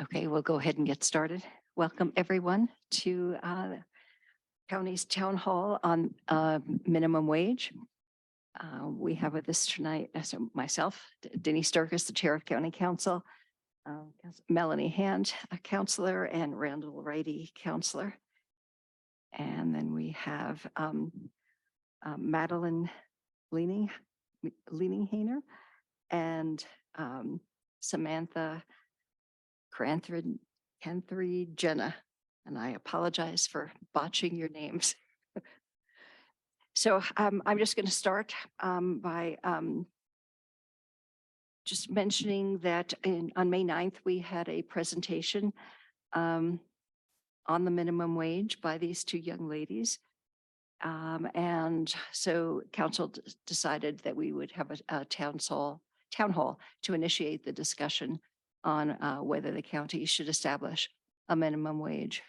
Okay, we'll go ahead and get started. Welcome, everyone, to the county's town hall on minimum wage. We have with us tonight, so myself, Denise Sturgis, the Chair of County Council, Melanie Hand, a counselor, and Randall Righty, counselor. And then we have Madeline Leaning-Hainer and Samantha Canthry Jenna, and I apologize for botching your names. So I'm just going to start by just mentioning that on May 9th, we had a presentation on the minimum wage by these two young ladies. And so council decided that we would have a town hall to initiate the discussion on whether the county should establish a minimum wage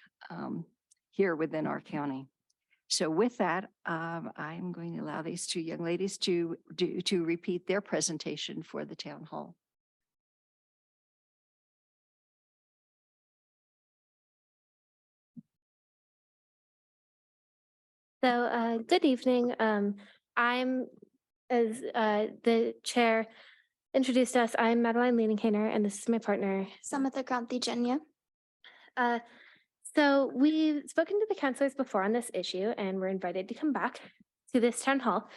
here within our county. So with that, I'm going to allow these two young ladies to repeat their presentation for the town hall. So good evening. I'm, as the chair introduced us, I'm Madeline Leaning-Hainer, and this is my partner, Samantha Jenya. So we've spoken to the councilors before on this issue, and we're invited to come back to this town hall.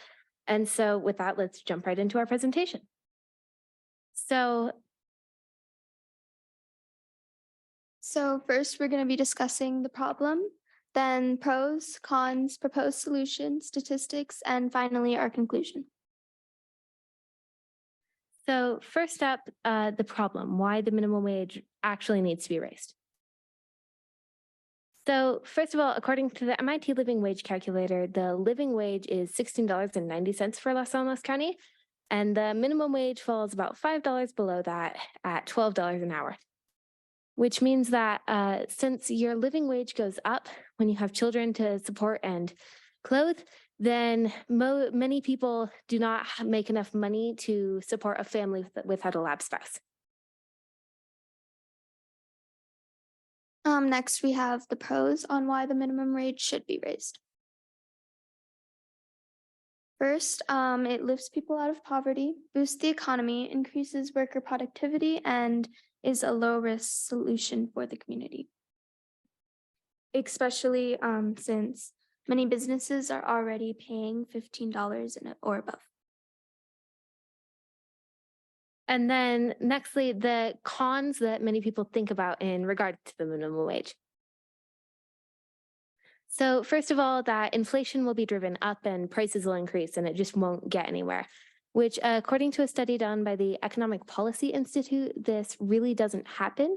And so with that, let's jump right into our presentation. So first, we're going to be discussing the problem, then pros, cons, proposed solutions, statistics, and finally our conclusion. So first up, the problem, why the minimum wage actually needs to be raised. So first of all, according to the MIT Living Wage Calculator, the living wage is $16.90 for Los Alamos County, and the minimum wage falls about $5 below that at $12 an hour, which means that since your living wage goes up when you have children to support and clothe, then many people do not make enough money to support a family without a lab spouse. Next, we have the pros on why the minimum wage should be raised. First, it lifts people out of poverty, boosts the economy, increases worker productivity, and is a low-risk solution for the community. Especially since many businesses are already paying $15 or above. And then nextly, the cons that many people think about in regard to the minimum wage. So first of all, that inflation will be driven up and prices will increase and it just won't get anywhere, which according to a study done by the Economic Policy Institute, this really doesn't happen.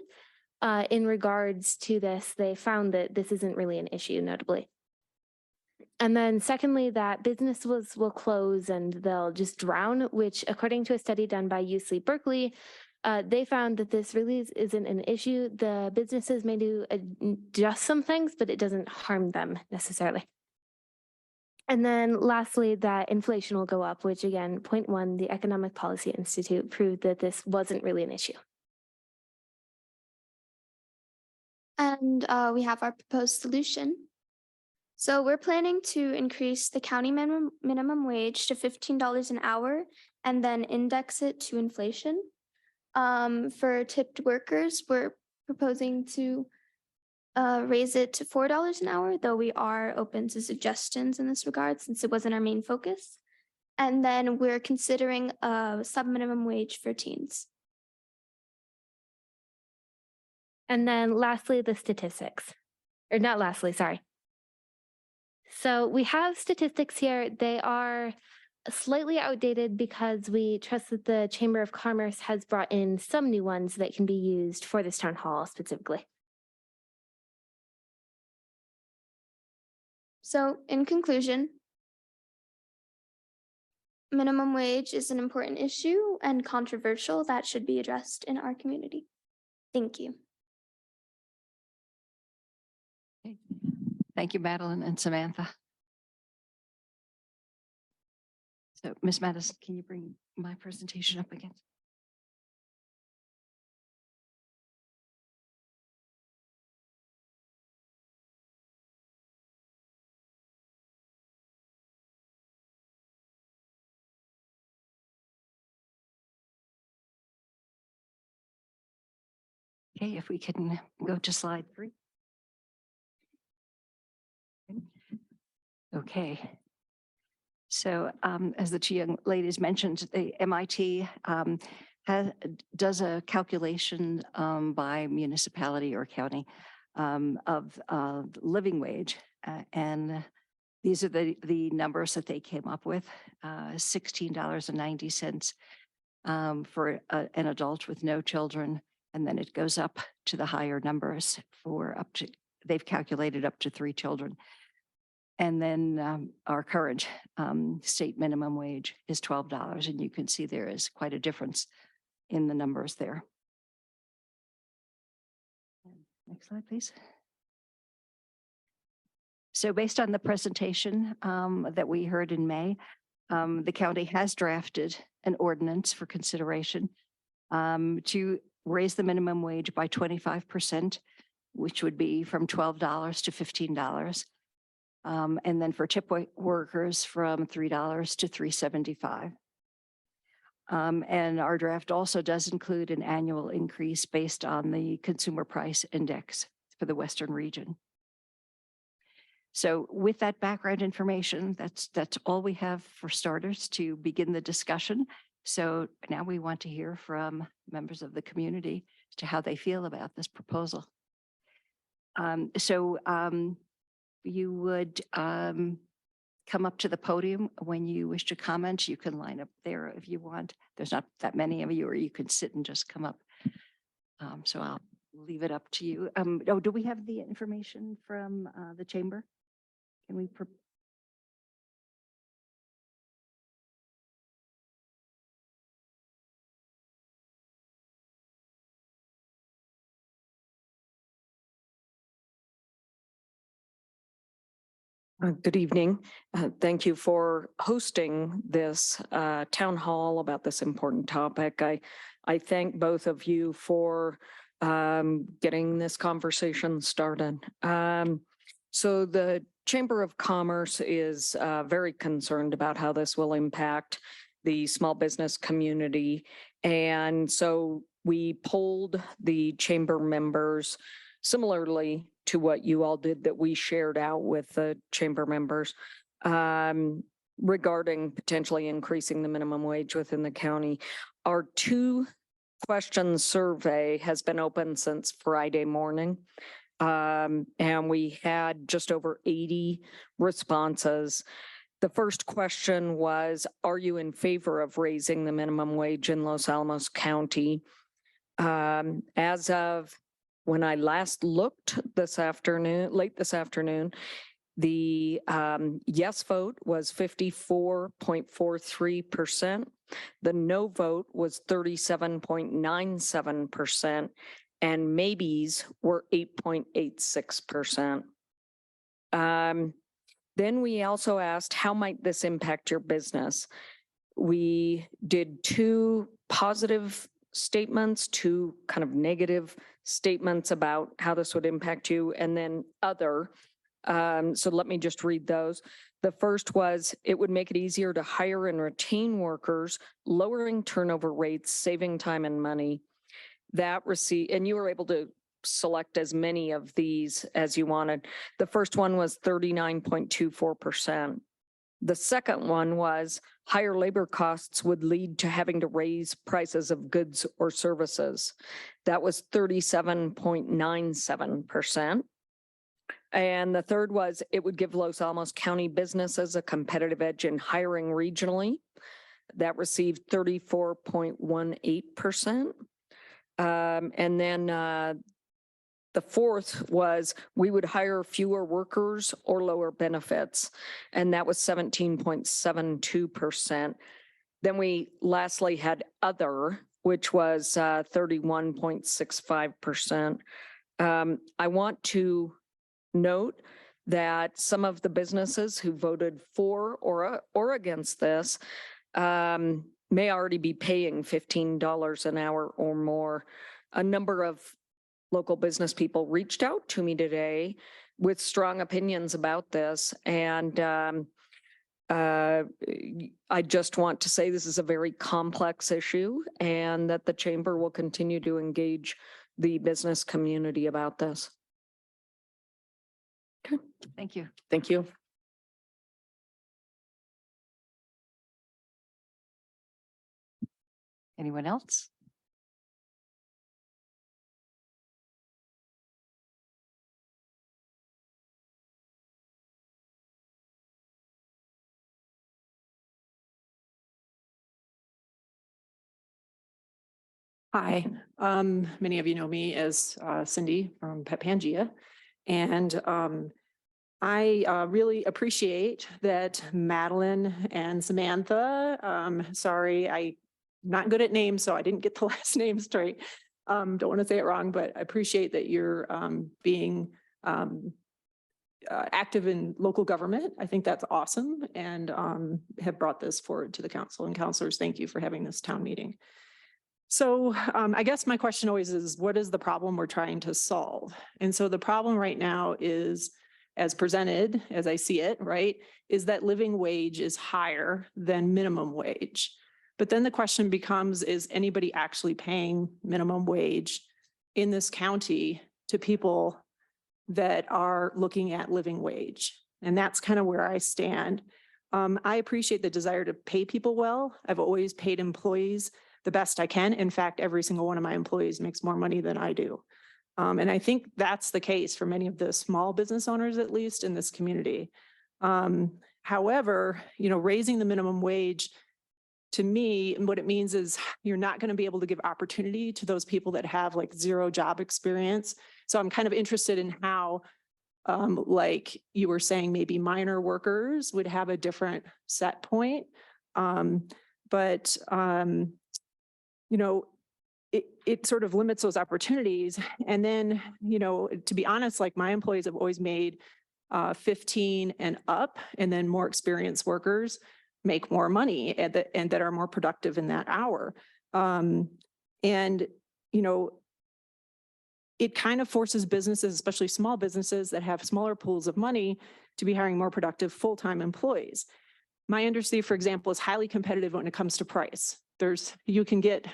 In regards to this, they found that this isn't really an issue, notably. And then secondly, that businesses will close and they'll just drown, which according to a study done by UC Berkeley, they found that this really isn't an issue. The businesses may do adjust some things, but it doesn't harm them necessarily. And then lastly, that inflation will go up, which again, point one, the Economic Policy Institute proved that this wasn't really an issue. And we have our proposed solution. So we're planning to increase the county minimum wage to $15 an hour and then index it to inflation. For tipped workers, we're proposing to raise it to $4 an hour, though we are open to suggestions in this regard since it wasn't our main focus. And then we're considering a sub-minimum wage for teens. And then lastly, the statistics, or not lastly, sorry. So we have statistics here. They are slightly outdated because we trust that the Chamber of Commerce has brought in some new ones that can be used for this town hall specifically. So in conclusion, minimum wage is an important issue and controversial that should be addressed in our community. Thank you. Thank you, Madeline and Samantha. So, Ms. Madison, can you bring my presentation up again? Okay, if we can go to slide 3. Okay. So as the two young ladies mentioned, the MIT does a calculation by municipality or county of living wage. And these are the numbers that they came up with, $16.90 for an adult with no children. And then it goes up to the higher numbers for up to, they've calculated up to 3 children. And then our current state minimum wage is $12. And you can see there is quite a difference in the numbers there. Next slide, please. So based on the presentation that we heard in May, the county has drafted an ordinance for consideration to raise the minimum wage by 25%, which would be from $12 to $15. And then for tip workers from $3 to $3.75. And our draft also does include an annual increase based on the consumer price index for the Western region. So with that background information, that's all we have for starters to begin the discussion. So now we want to hear from members of the community as to how they feel about this proposal. You would come up to the podium when you wish to comment. You can line up there if you want. There's not that many of you, or you can sit and just come up. So I'll leave it up to you. Oh, do we have the information from the chamber? Can we? Good evening. Thank you for hosting this town hall about this important topic. I thank both of you for getting this conversation started. So the Chamber of Commerce is very concerned about how this will impact the small business community. And so we polled the chamber members similarly to what you all did that we shared out with the chamber members regarding potentially increasing the minimum wage within the county. Our 2-question survey has been open since Friday morning. And we had just over 80 responses. The first question was, are you in favor of raising the minimum wage in Los Alamos County? As of when I last looked this afternoon, late this afternoon, the yes vote was 54.43%. The no vote was 37.97%. And maybes were 8.86%. Then we also asked, how might this impact your business? We did 2 positive statements, 2 kind of negative statements about how this would impact you, and then other. So let me just read those. The first was, it would make it easier to hire and retain workers, lowering turnover rates, saving time and money. That received, and you were able to select as many of these as you wanted. The first one was 39.24%. The second one was higher labor costs would lead to having to raise prices of goods or services. That was 37.97%. And the third was it would give Los Alamos County businesses a competitive edge in hiring regionally. That received 34.18%. And then the fourth was we would hire fewer workers or lower benefits, and that was 17.72%. Then we lastly had other, which was 31.65%. I want to note that some of the businesses who voted for or against this may already be paying $15 an hour or more. A number of local business people reached out to me today with strong opinions about this. And I just want to say this is a very complex issue and that the chamber will continue to engage the business community about this. Thank you. Thank you. Anyone else? Hi, many of you know me as Cindy from Pet Pangea. And I really appreciate that Madeline and Samantha, sorry, I'm not good at names, so I didn't get the last name straight. Don't want to say it wrong, but I appreciate that you're being active in local government. I think that's awesome, and have brought this forward to the council and councilors. Thank you for having this town meeting. So I guess my question always is, what is the problem we're trying to solve? And so the problem right now is, as presented, as I see it, right, is that living wage is higher than minimum wage. But then the question becomes, is anybody actually paying minimum wage in this county to people that are looking at living wage? And that's kind of where I stand. I appreciate the desire to pay people well. I've always paid employees the best I can. In fact, every single one of my employees makes more money than I do. And I think that's the case for many of the small business owners, at least in this community. However, raising the minimum wage, to me, what it means is you're not going to be able to give opportunity to those people that have like zero job experience. So I'm kind of interested in how, like you were saying, maybe minor workers would have a different set point. It sort of limits those opportunities. And then, to be honest, like my employees have always made 15 and up, and then more experienced workers make more money and that are more productive in that hour. It kind of forces businesses, especially small businesses that have smaller pools of money, to be hiring more productive full-time employees. My industry, for example, is highly competitive when it comes to price. You can get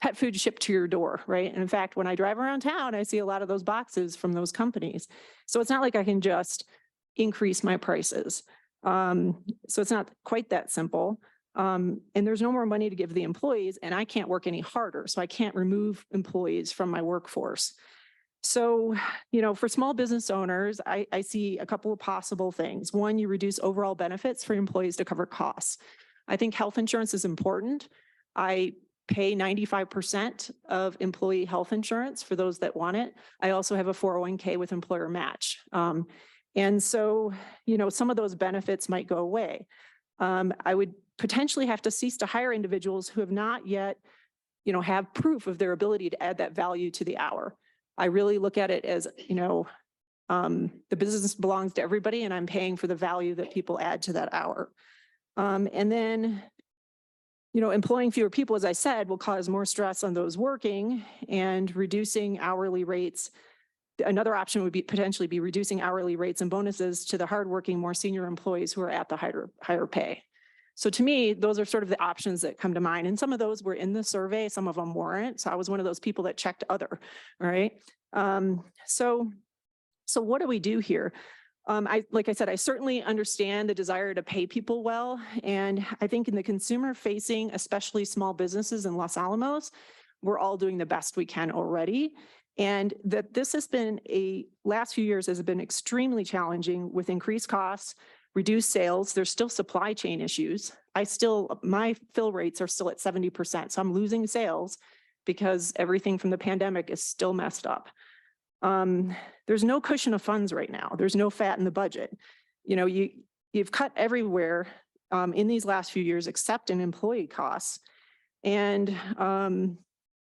pet food shipped to your door, right? And in fact, when I drive around town, I see a lot of those boxes from those companies. So it's not like I can just increase my prices. So it's not quite that simple. And there's no more money to give the employees, and I can't work any harder. So I can't remove employees from my workforce. So, for small business owners, I see a couple of possible things. One, you reduce overall benefits for employees to cover costs. I think health insurance is important. I pay 95% of employee health insurance for those that want it. I also have a 401k with employer match. And so, some of those benefits might go away. I would potentially have to cease to hire individuals who have not yet, have proof of their ability to add that value to the hour. I really look at it as, the business belongs to everybody, and I'm paying for the value that people add to that hour. And then, employing fewer people, as I said, will cause more stress on those working, and reducing hourly rates. Another option would be potentially be reducing hourly rates and bonuses to the hardworking, more senior employees who are at the higher pay. So to me, those are sort of the options that come to mind. And some of those were in the survey, some of them weren't. So I was one of those people that checked other, right? So what do we do here? Like I said, I certainly understand the desire to pay people well. And I think in the consumer facing, especially small businesses in Los Alamos, we're all doing the best we can already. And that this has been last few years has been extremely challenging with increased costs, reduced sales. There's still supply chain issues. My fill rates are still at 70%. So I'm losing sales because everything from the pandemic is still messed up. There's no cushion of funds right now. There's no fat in the budget. You've cut everywhere in these last few years, except in employee costs. And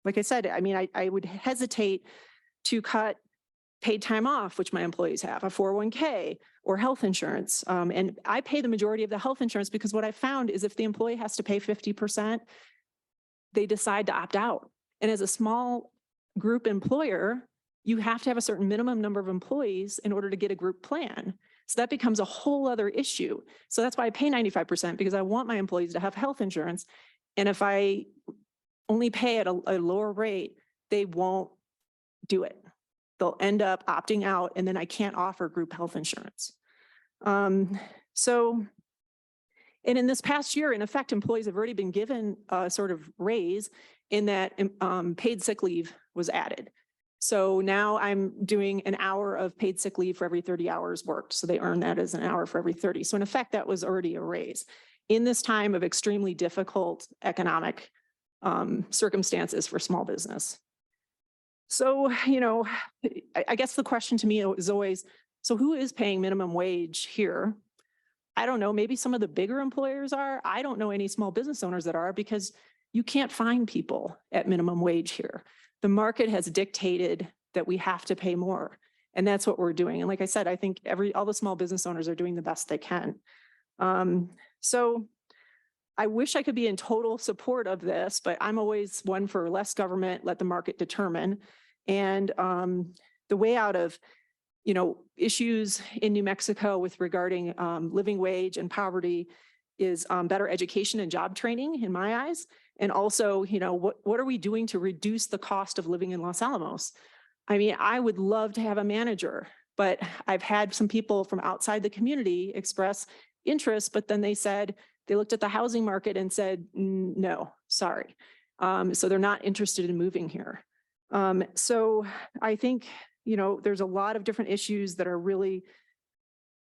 like I said, I would hesitate to cut paid time off, which my employees have, a 401k or health insurance. And I pay the majority of the health insurance because what I found is if the employee has to pay 50%, they decide to opt out. And as a small group employer, you have to have a certain minimum number of employees in order to get a group plan. So that becomes a whole other issue. So that's why I pay 95%, because I want my employees to have health insurance. And if I only pay at a lower rate, they won't do it. They'll end up opting out, and then I can't offer group health insurance. So, and in this past year, in effect, employees have already been given a sort of raise in that paid sick leave was added. So now I'm doing an hour of paid sick leave for every 30 hours worked. So they earn that as an hour for every 30. So in effect, that was already a raise in this time of extremely difficult economic circumstances for small business. So, you know, I guess the question to me is always, so who is paying minimum wage here? I don't know, maybe some of the bigger employers are. I don't know any small business owners that are, because you can't find people at minimum wage here. The market has dictated that we have to pay more, and that's what we're doing. And like I said, I think all the small business owners are doing the best they can. So I wish I could be in total support of this, but I'm always one for less government, let the market determine. And the way out of, you know, issues in New Mexico with regarding living wage and poverty is better education and job training in my eyes. And also, you know, what are we doing to reduce the cost of living in Los Alamos? I mean, I would love to have a manager, but I've had some people from outside the community express interest, but then they said, they looked at the housing market and said, no, sorry. So they're not interested in moving here. So I think, you know, there's a lot of different issues that are really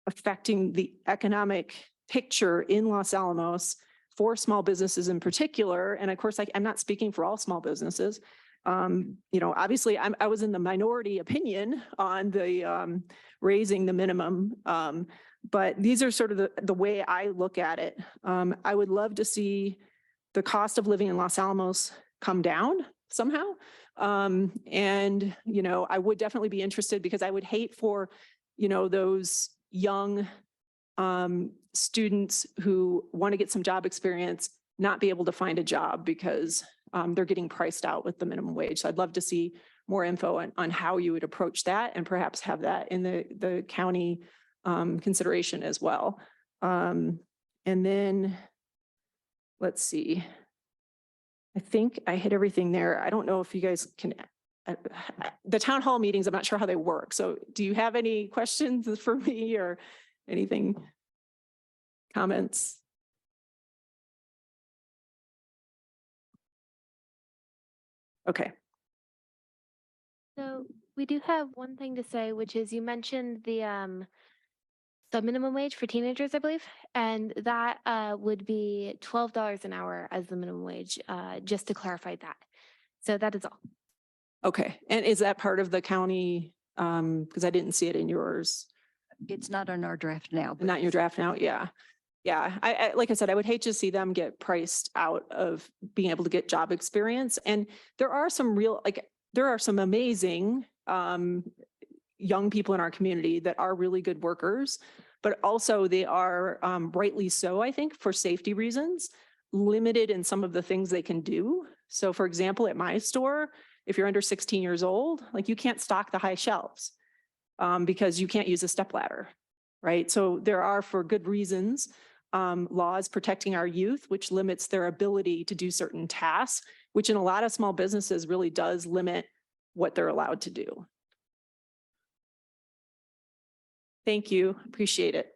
affecting the economic picture in Los Alamos for small businesses in particular. And of course, I'm not speaking for all small businesses. You know, obviously I was in the minority opinion on the raising the minimum, but these are sort of the way I look at it. I would love to see the cost of living in Los Alamos come down somehow. And, you know, I would definitely be interested, because I would hate for, you know, those young students who want to get some job experience not be able to find a job because they're getting priced out with the minimum wage. So I'd love to see more info on how you would approach that, and perhaps have that in the county consideration as well. And then let's see. I think I hit everything there. I don't know if you guys can, the town hall meetings, I'm not sure how they work. So do you have any questions for me or anything? Comments? Okay. So we do have one thing to say, which is you mentioned the minimum wage for teenagers, I believe, and that would be $12 an hour as the minimum wage, just to clarify that. So that is all. Okay. And is that part of the county? Because I didn't see it in yours. It's not on our draft now. but Not your draft now. Yeah. Yeah. I like I said, I would hate to see them get priced out of being able to get job experience. And there are some there are some amazing young people in our community that are really good workers, but also they are rightly so, I think, for safety reasons, limited in some of the things they can do. So for example, at my store, if you're under 16 years old, like you can't stock the high shelves because you can't use a stepladder, right? So there are, for good reasons, laws protecting our youth, which limits their ability to do certain tasks, which in a lot of small businesses really does limit what they're allowed to do. Thank you. Appreciate it.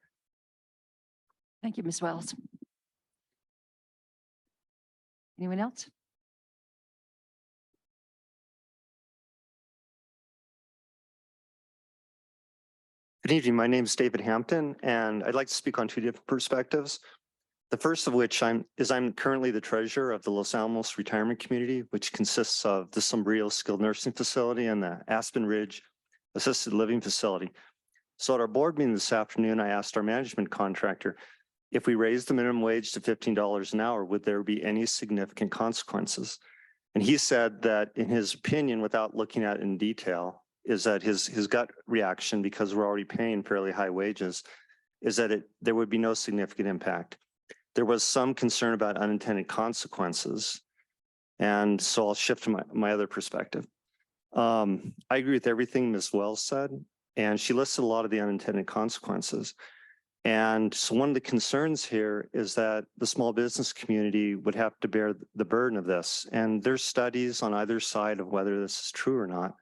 Thank you, Ms. Wells. Anyone else? Good evening. My name is David Hampton, and I'd like to speak on two different perspectives. The first of which I'm currently the treasurer of the Los Alamos Retirement Community, which consists of the Sombrillo Skilled Nursing Facility and the Aspen Ridge Assisted Living Facility. So at our board meeting this afternoon, I asked our management contractor, if we raise the minimum wage to $15 an hour, would there be any significant consequences? And he said that in his opinion, without looking at it in detail, is that his gut reaction, because we're already paying fairly high wages, is that there would be no significant impact. There was some concern about unintended consequences. And so I'll shift to my other perspective. I agree with everything Ms. Wells said, and she listed a lot of the unintended consequences. And so one of the concerns here is that the small business community would have to bear the burden of this. And there's studies on either side of whether this is true or not.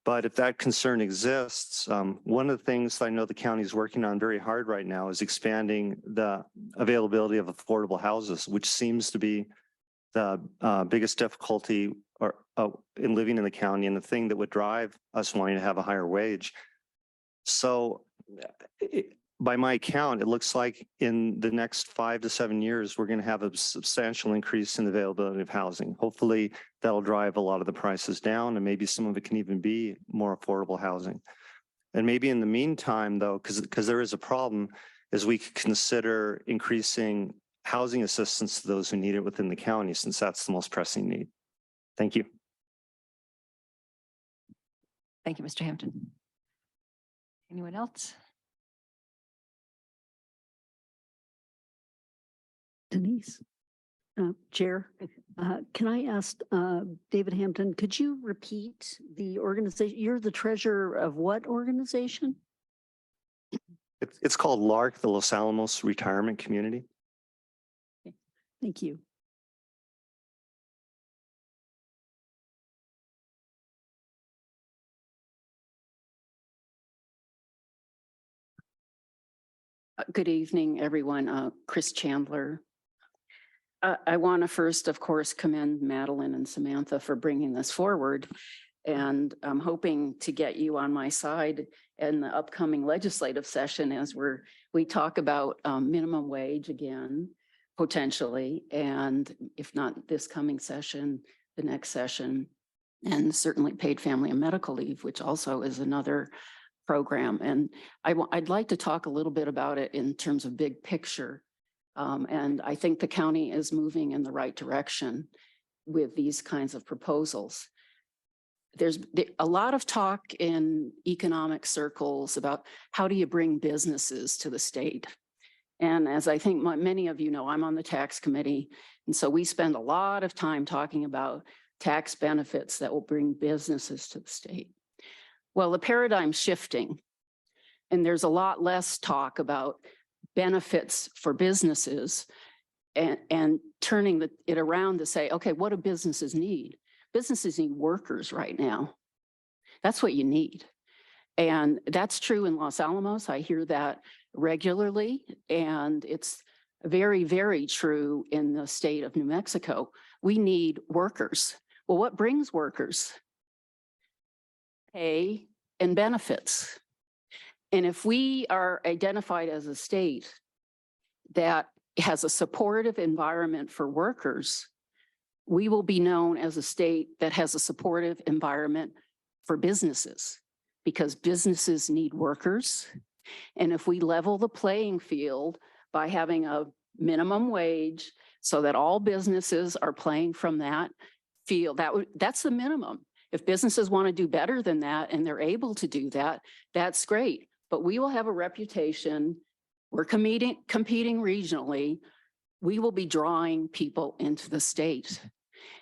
But if that concern exists, one of the things that I know the county is working on very hard right now is expanding the availability of affordable houses, which seems to be the biggest difficulty in living in the county and the thing that would drive us wanting to have a higher wage. So by my count, it looks like in the next 5 to 7 years, we're going to have a substantial increase in the availability of housing. Hopefully that'll drive a lot of the prices down, and maybe some of it can even be more affordable housing. And maybe in the meantime, though, because there is a problem, is we could consider increasing housing assistance to those who need it within the county, since that's the most pressing need. Thank you. Thank you, Mr. Hampton. Anyone else? Denise, Chair, can I ask David Hampton, could you repeat the organization? You're the treasurer of what organization? It's called LARC, the Los Alamos Retirement Community. Thank you. Good evening, everyone. Chris Chandler. I want to first, of course, commend Madeline and Samantha for bringing this forward. And I'm hoping to get you on my side in the upcoming legislative session as we talk about minimum wage again, potentially. And if not this coming session, the next session, and certainly paid family and medical leave, which also is another program. And I'd like to talk a little bit about it in terms of big picture. And I think the county is moving in the right direction with these kinds of proposals. There's a lot of talk in economic circles about how do you bring businesses to the state. And as I think many of you know, I'm on the tax committee. And so we spend a lot of time talking about tax benefits that will bring businesses to the state. Well, the paradigm's shifting, and there's a lot less talk about benefits for businesses and turning it around to say, okay, what do businesses need? Businesses need workers right now. That's what you need. And that's true in Los Alamos. I hear that regularly, and it's very, very true in the state of New Mexico. We need workers. Well, what brings workers? Pay and benefits. And if we are identified as a state that has a supportive environment for workers, we will be known as a state that has a supportive environment for businesses, because businesses need workers. And if we level the playing field by having a minimum wage so that all businesses are playing from that field, that's the minimum. If businesses want to do better than that and they're able to do that, that's great. But we will have a reputation. We're competing regionally. We will be drawing people into the state.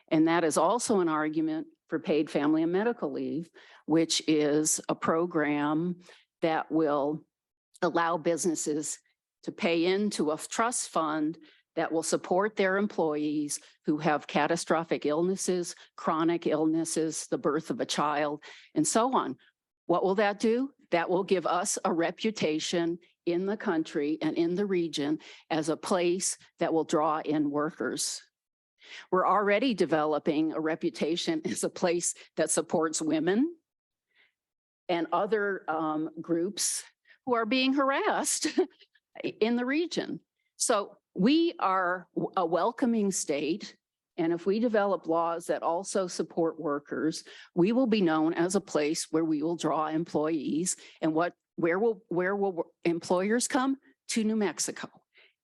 And that is also an argument for paid family and medical leave, which is a program that will allow businesses to pay into a trust fund that will support their employees who have catastrophic illnesses, chronic illnesses, the birth of a child, and so on. What will that do? That will give us a reputation in the country and in the region as a place that will draw in workers. We're already developing a reputation as a place that supports women and other groups who are being harassed in the region. So we are a welcoming state, and if we develop laws that also support workers, we will be known as a place where we will draw employees. And where will employers come? To New Mexico.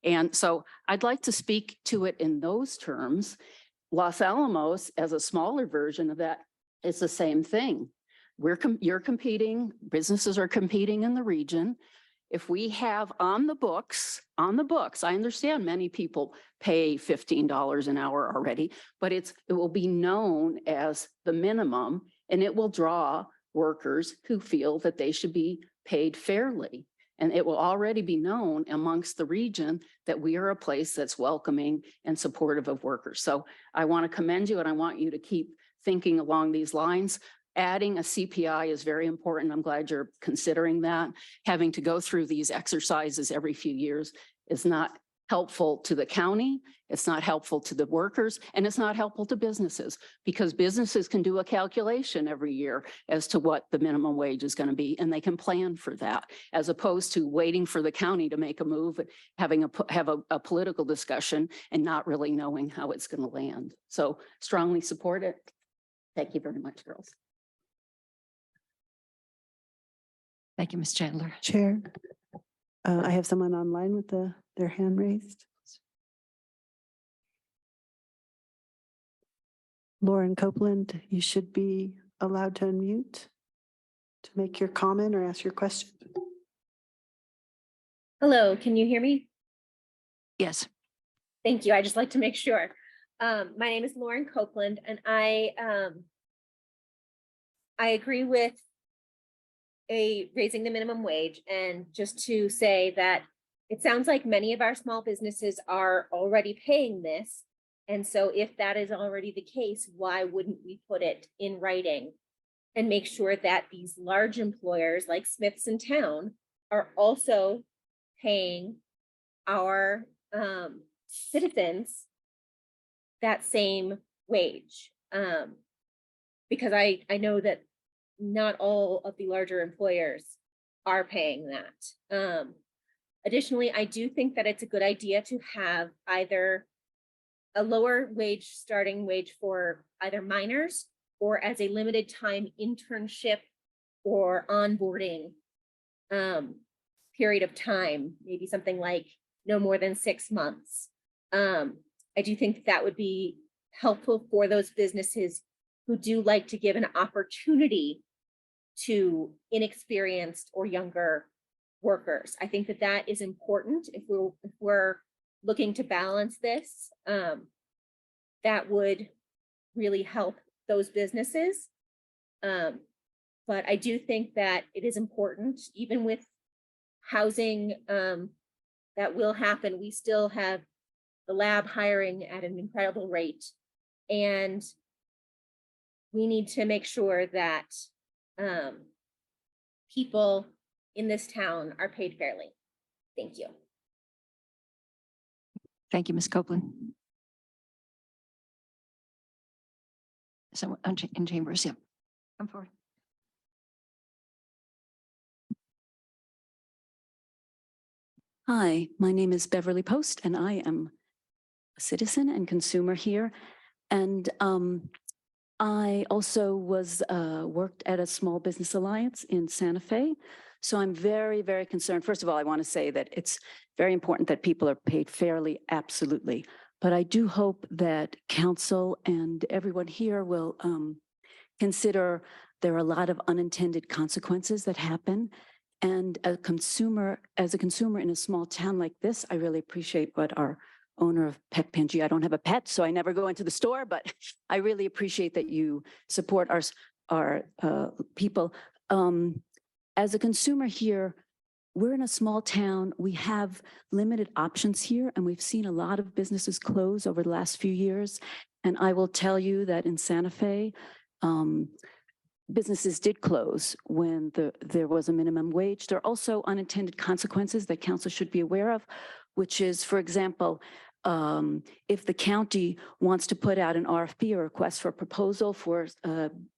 And so I'd like to speak to it in those terms. Los Alamos, as a smaller version of that, is the same thing. You're competing, businesses are competing in the region. If we have on the books, I understand many people pay $15 an hour already, but it will be known as the minimum, and it will draw workers who feel that they should be paid fairly. And it will already be known amongst the region that we are a place that's welcoming and supportive of workers. So I want to commend you, and I want you to keep thinking along these lines. adding a CPI is very important. I'm glad you're considering that. Having to go through these exercises every few years is not helpful to the county. It's not helpful to the workers, and it's not helpful to businesses, because businesses can do a calculation every year as to what the minimum wage is going to be, and they can plan for that, as opposed to waiting for the county to make a move, having a political discussion and not really knowing how it's going to land. So strongly support it. Thank you very much, girls. Thank you, Ms. Chandler. Chair, I have someone online with their hand raised. Lauren Copeland, you should be allowed to unmute to make your comment or ask your question. Hello, can you hear me? Yes. Thank you. I just like to make sure. My name is Lauren Copeland, and I agree with raising the minimum wage. And just to say that it sounds like many of our small businesses are already paying this. And so if that is already the case, why wouldn't we put it in writing and make sure that these large employers like Smith's in town are also paying our citizens that same wage? Because I know that not all of the larger employers are paying that. Additionally, I do think that it's a good idea to have either a lower wage, starting wage for either minors or as a limited time internship or onboarding period of time, maybe something like no more than 6 months. I do think that would be helpful for those businesses who do like to give an opportunity to inexperienced or younger workers. I think that that is important if we're looking to balance this. That would really help those businesses. But I do think that it is important, even with housing that will happen, we still have the lab hiring at an incredible rate. And we need to make sure that people in this town are paid fairly. Thank you. Thank you, Ms. Copeland. Someone in chambers, yeah. Come forward. Hi, my name is Beverly Post, and I am a citizen and consumer here. And I also worked at a small business alliance in Santa Fe. So I'm very, very concerned. First of all, I want to say that it's very important that people are paid fairly, absolutely. But I do hope that council and everyone here will consider there are a lot of unintended consequences that happen. And as a consumer in a small town like this, I really appreciate what our owner of Pet Pangaea. I don't have a pet, so I never go into the store, but I really appreciate that you support our people. As a consumer here, we're in a small town. We have limited options here, and we've seen a lot of businesses close over the last few years. And I will tell you that in Santa Fe, businesses did close when there was a minimum wage. There are also unintended consequences that council should be aware of, which is, for example, if the county wants to put out an RFP or request for proposal for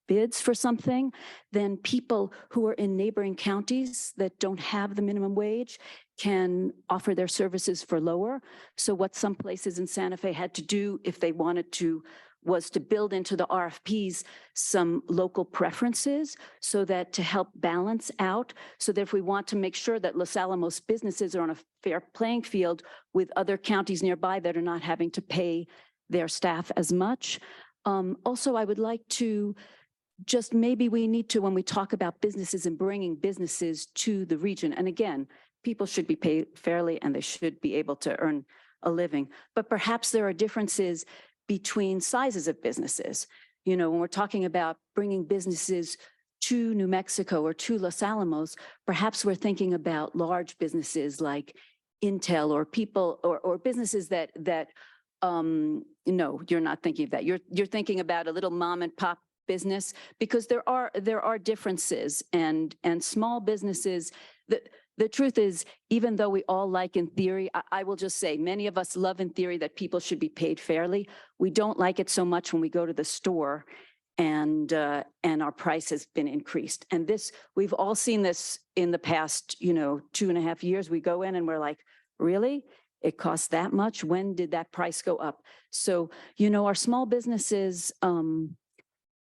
bids for something, then people who are in neighboring counties that don't have the minimum wage can offer their services for lower. So what some places in Santa Fe had to do if they wanted to was to build into the RFPs some local preferences so that to help balance out, so that if we want to make sure that Los Alamos businesses are on a fair playing field with other counties nearby that are not having to pay their staff as much. Also, I would like to just maybe we need to, when we talk about businesses and bringing businesses to the region, and again, people should be paid fairly and they should be able to earn a living, but perhaps there are differences between sizes of businesses. You know, when we're talking about bringing businesses to New Mexico or to Los Alamos, perhaps we're thinking about large businesses like Intel or people or businesses that no, you're not thinking of that. You're thinking about a little mom and pop business, because there are differences, and small businesses, the truth is, even though we all like in theory, I will just say, many of us love in theory that people should be paid fairly. We don't like it so much when we go to the store and our price has been increased. And this, we've all seen this in the past, 2.5 years. We go in and we're like, really? It costs that much? When did that price go up? So, our small businesses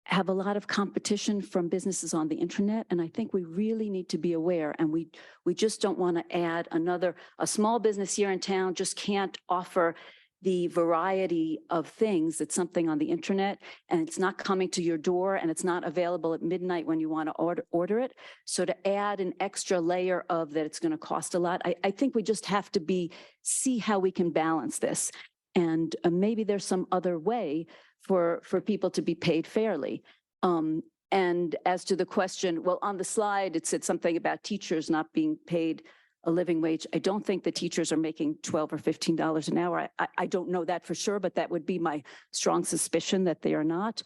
have a lot of competition from businesses on the internet. And I think we really need to be aware, and we just don't want to add a small business here in town just can't offer the variety of things that something on the internet, and it's not coming to your door, and it's not available at midnight when you want to order it. So to add an extra layer of that, it's going to cost a lot. I think we just have to see how we can balance this. And maybe there's some other way for people to be paid fairly. And as to the question, well, on the slide, it said something about teachers not being paid a living wage. I don't think the teachers are making $12 or $15 an hour. I don't know that for sure, but that would be my strong suspicion that they are not.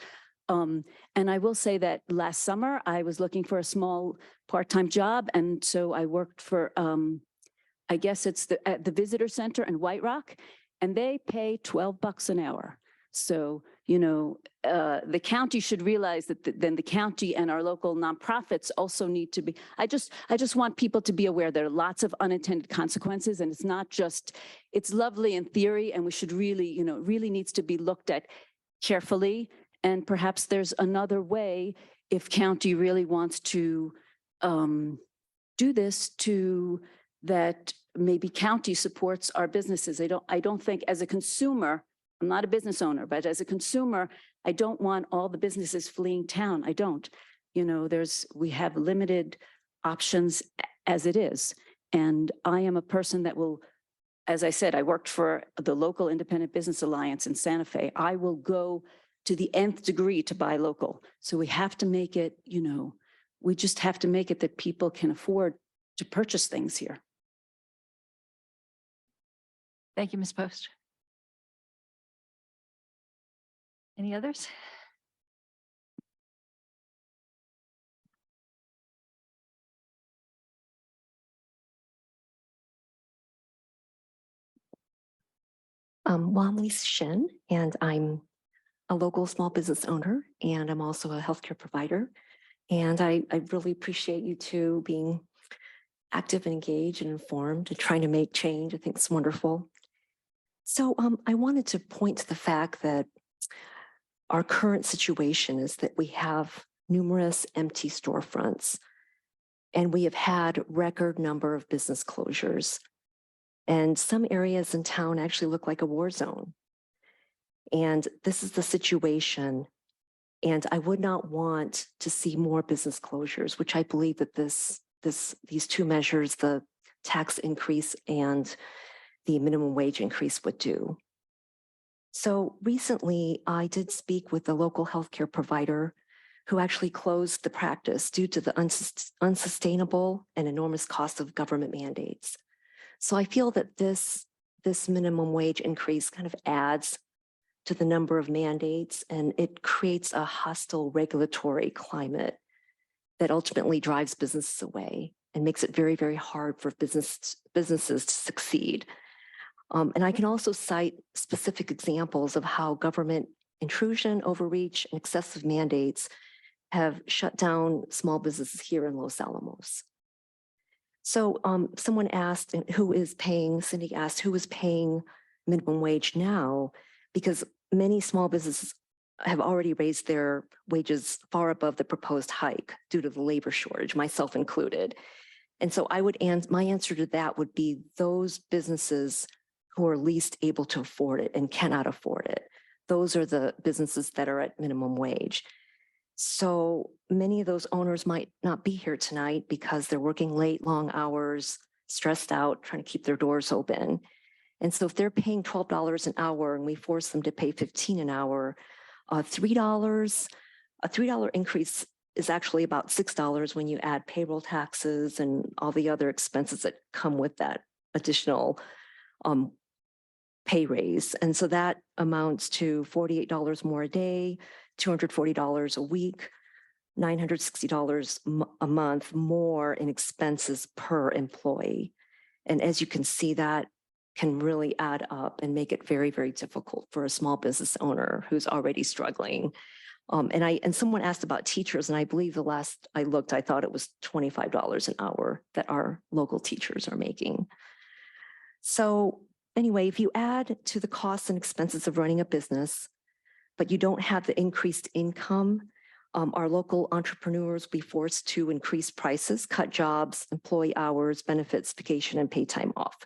And I will say that last summer, I was looking for a small part-time job. And so I worked for, I guess it's at the Visitor Center in White Rock, and they pay $12 an hour. So, the county should realize that then the county and our local nonprofits also need to be, I just want people to be aware there are lots of unintended consequences, and it's not just, it's lovely in theory, and we should really, really needs to be looked at carefully. And perhaps there's another way if county really wants to do this, that maybe county supports our businesses. I don't think as a consumer, I'm not a business owner, but as a consumer, I don't want all the businesses fleeing town. I don't. We have limited options as it is. And I am a person that will, as I said, I worked for the local Independent Business Alliance in Santa Fe. I will go to the nth degree to buy local. So we have to make it, we just have to make it that people can afford to purchase things here. Thank you, Ms. Post. Any others? Well, I'm Lisa Shen, and I'm a local small business owner, and I'm also a healthcare provider. And I really appreciate you two being active and engaged and informed and trying to make change. I think it's wonderful. So I wanted to point to the fact that our current situation is that we have numerous empty storefronts, and we have had record number of business closures. And some areas in town actually look like a war zone. And this is the situation. And I would not want to see more business closures, which I believe that these two measures, the tax increase and the minimum wage increase, would do. So recently, I did speak with a local healthcare provider who actually closed the practice due to the unsustainable and enormous cost of government mandates. So I feel that this minimum wage increase kind of adds to the number of mandates, and it creates a hostile regulatory climate that ultimately drives businesses away and makes it very, very hard for businesses to succeed. And I can also cite specific examples of how government intrusion, overreach, and excessive mandates have shut down small businesses here in Los Alamos. So someone asked, Cindy asked, who is paying minimum wage now? Because many small businesses have already raised their wages far above the proposed hike due to the labor shortage, myself included. And so my answer to that would be those businesses who are least able to afford it and cannot afford it. Those are the businesses that are at minimum wage. So many of those owners might not be here tonight because they're working late, long hours, stressed out, trying to keep their doors open. And so if they're paying $12 an hour and we force them to pay $15 an hour, a $3 increase is actually about $6 when you add payroll taxes and all the other expenses that come with that additional pay raise. And so that amounts to $48 more a day, $240 a week, $960 a month more in expenses per employee. And as you can see, that can really add up and make it very, very difficult for a small business owner who's already struggling. And someone asked about teachers, and I believe the last I looked, I thought it was $25 an hour that our local teachers are making. So anyway, if you add to the costs and expenses of running a business, but you don't have the increased income, our local entrepreneurs will be forced to increase prices, cut jobs, employee hours, benefits, vacation, and pay time off.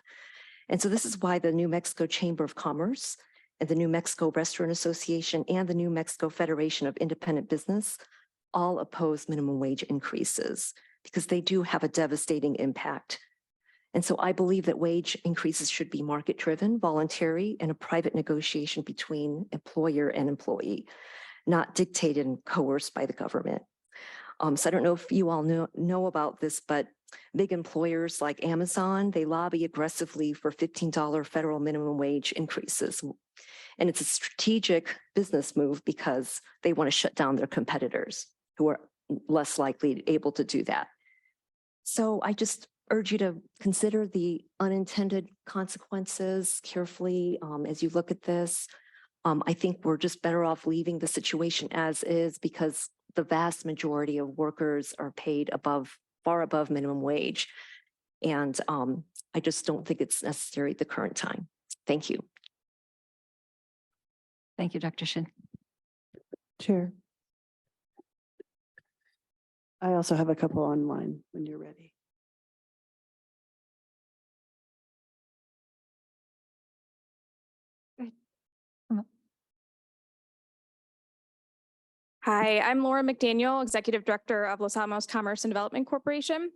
And so this is why the New Mexico Chamber of Commerce and the New Mexico Restaurant Association and the New Mexico Federation of Independent Business all oppose minimum wage increases because they do have a devastating impact. And so I believe that wage increases should be market-driven, voluntary, and a private negotiation between employer and employee, not dictated and coerced by the government. So I don't know if you all know about this, but big employers like Amazon, they lobby aggressively for $15 federal minimum wage increases. And it's a strategic business move because they want to shut down their competitors who are less likely able to do that. So I just urge you to consider the unintended consequences carefully as you look at this. I think we're just better off leaving the situation as is because the vast majority of workers are paid far above minimum wage. And I just don't think it's necessary at the current time. Thank you. Thank you, Dr. Shin. Chair. I also have a couple online when you're ready. Hi, I'm Laura McDaniel, Executive Director of Los Alamos Commerce and Development Corporation.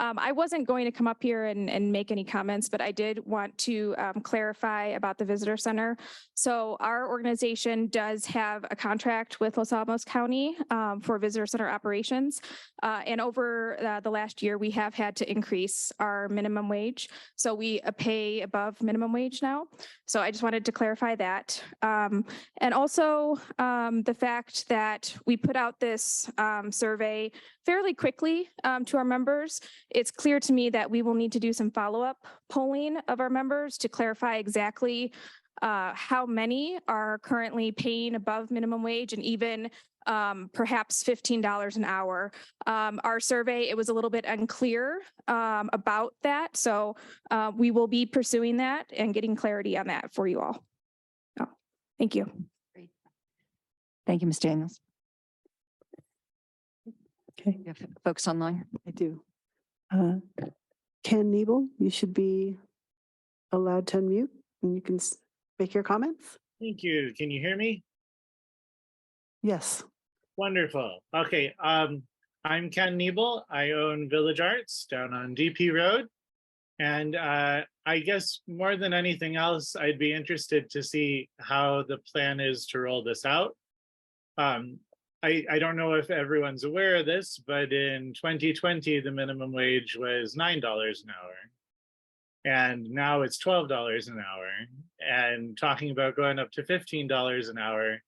I wasn't going to come up here and make any comments, but I did want to clarify about the visitor center. So our organization does have a contract with Los Alamos County for visitor center operations. And over the last year, we have had to increase our minimum wage. So we pay above minimum wage now. So I just wanted to clarify that. And also the fact that we put out this survey fairly quickly to our members. It's clear to me that we will need to do some follow-up polling of our members to clarify exactly how many are currently paying above minimum wage and even perhaps $15 an hour. Our survey, it was a little bit unclear about that. So we will be pursuing that and getting clarity on that for you all. Oh, thank you. Great. Thank you, Ms. Daniels. Okay, You have folks online? I do. Ken Nebel, you should be allowed to unmute and you can make your comments. Thank you. Can you hear me? Yes. Wonderful. Okay. I'm Ken Nebel. I own Village Arts down on DP Road. And I guess more than anything else, I'd be interested to see how the plan is to roll this out. I don't know if everyone's aware of this, but in 2020, the minimum wage was $9 an hour. And now it's $12 an hour. And talking about going up to $15 an hour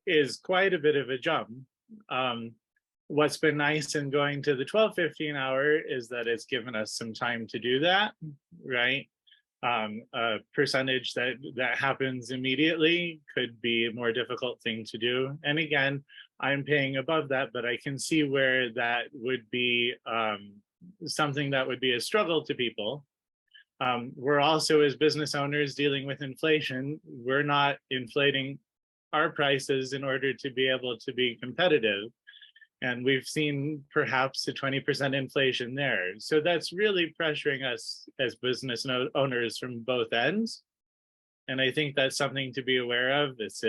is quite a bit of a jump. What's been nice in going to the $12.50 an hour is that it's given us some time to do that, right? A percentage that happens immediately could be a more difficult thing to do. And again, I'm paying above that, but I can see where that would be something that would be a struggle to people. We're also, as business owners, dealing with inflation. We're not inflating our prices in order to be able to be competitive. And we've seen perhaps a 20% inflation there. So that's really pressuring us as business owners from both ends. And I think that's something to be aware of. It's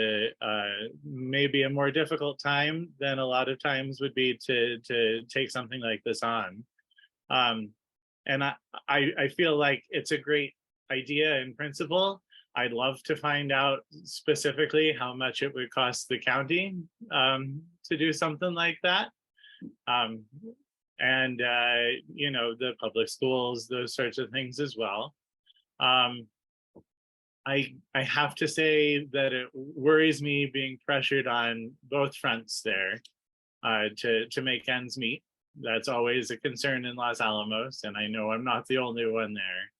maybe a more difficult time than a lot of times would be to take something like this on. And I feel like it's a great idea in principle. I'd love to find out specifically how much it would cost the county to do something like that. And, you know, the public schools, those sorts of things as well. I have to say that it worries me being pressured on both fronts there to make ends meet. That's always a concern in Los Alamos, and I know I'm not the only one there.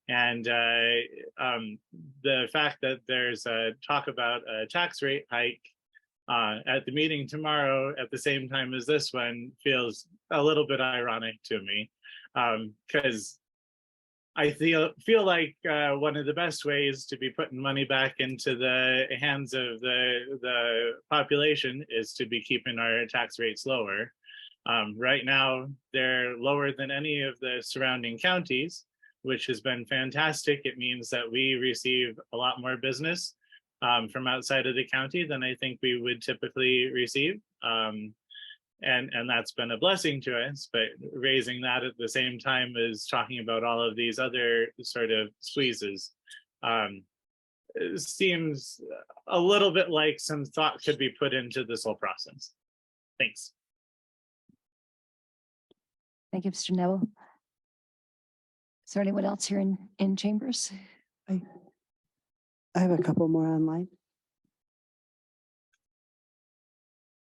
And the fact that there's a talk about a tax rate hike at the meeting tomorrow at the same time as this one feels a little bit ironic to me, because I feel like one of the best ways to be putting money back into the hands of the population is to be keeping our tax rates lower. Right now, they're lower than any of the surrounding counties, which has been fantastic. It means that we receive a lot more business from outside of the county than I think we would typically receive. And that's been a blessing to us, but raising that at the same time as talking about all of these other sort of squeezes seems a little bit like some thought could be put into this whole process. Thanks. Thank you, Mr. Neville. Is there anyone else here in chambers? I have a couple more online.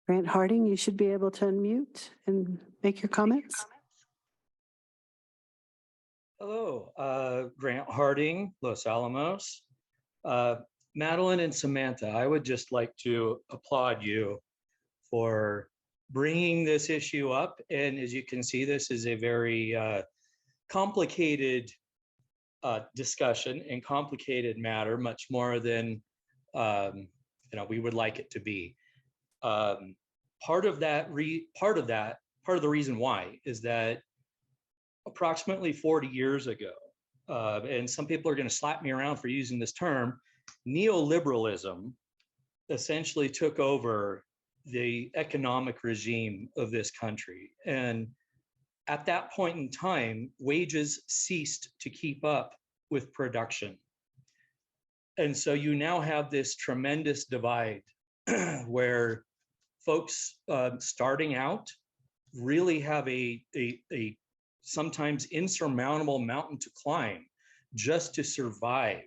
Grant Harding, you should be able to unmute and make your comments. Hello, Grant Harding, Los Alamos. Madeline and Samantha, I would just like to applaud you for bringing this issue up. And as you can see, this is a very complicated discussion and complicated matter, much more than we would like it to be. Part of the reason why is that approximately 40 years ago, and some people are going to slap me around for using this term, neoliberalism essentially took over the economic regime of this country. And at that point in time, wages ceased to keep up with production. And so you now have this tremendous divide where folks starting out really have a sometimes insurmountable mountain to climb just to survive,